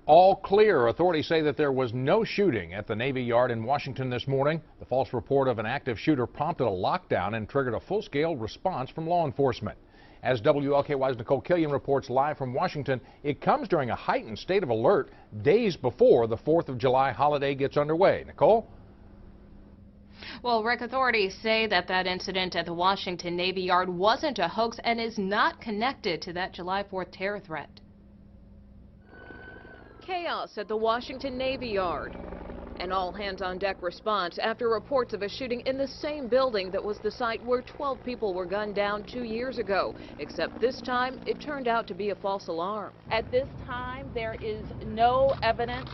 All clear. Authorities say that there was no shooting at the Navy Yard in Washington this morning. The false report of an active shooter prompted a lockdown and triggered a full-scale response from law enforcement. As WLKY's Nicole Killian reports live from Washington, it comes during a heightened state of alert days before the 4th of July holiday gets underway. Nicole? Well, Rick, authorities say that incident at the Washington Navy Yard wasn't a hoax and is not connected to that July 4th terror threat. Chaos at the Washington Navy Yard. An all-hands-on-deck response after reports of a shooting in the same building that was the site where 12 people were gunned down 2 years ago. Except this time, it turned out to be a false alarm. At this time, there is no evidence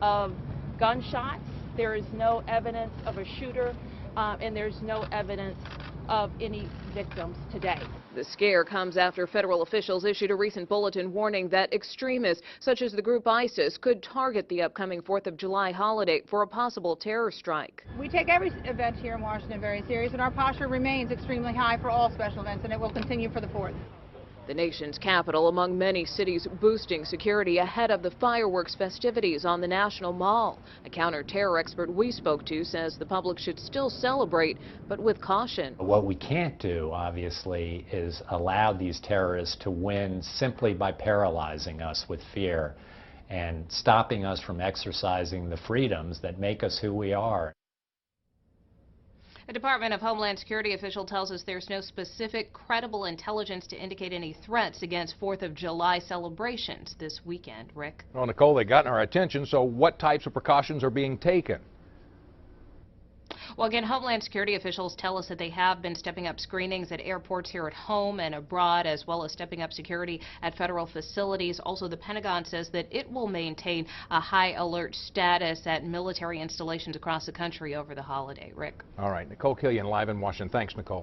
of gunshots. There is no evidence of a shooter, and there's no evidence of any victims today. The scare comes after federal officials issued a recent bulletin warning that extremists, such as the group ISIS, could target the upcoming 4th of July holiday for a possible terror strike. We take every event here in Washington very serious, and our posture remains extremely high for all special events, and it will continue for the 4th. The nation's capital, among many cities boosting security ahead of the fireworks festivities on the National Mall. A counter-terror expert we spoke to says the public should still celebrate, but with caution. What we can't do, obviously, is allow these terrorists to win simply by paralyzing us with fear and stopping us from exercising the freedoms that make us who we are. A Department of Homeland Security official tells us there's no specific credible intelligence to indicate any threats against 4th of July celebrations this weekend. Rick? Well, Nicole, they got our attention, so what types of precautions are being taken? Well, again, Homeland Security officials tell us that they have been stepping up screenings at airports here at home and abroad, as well as stepping up security at federal facilities. Also, the Pentagon says that it will maintain a high alert status at military installations across the country over the holiday. Rick? All right, Nicole Killian live in Washington. Thanks, Nicole.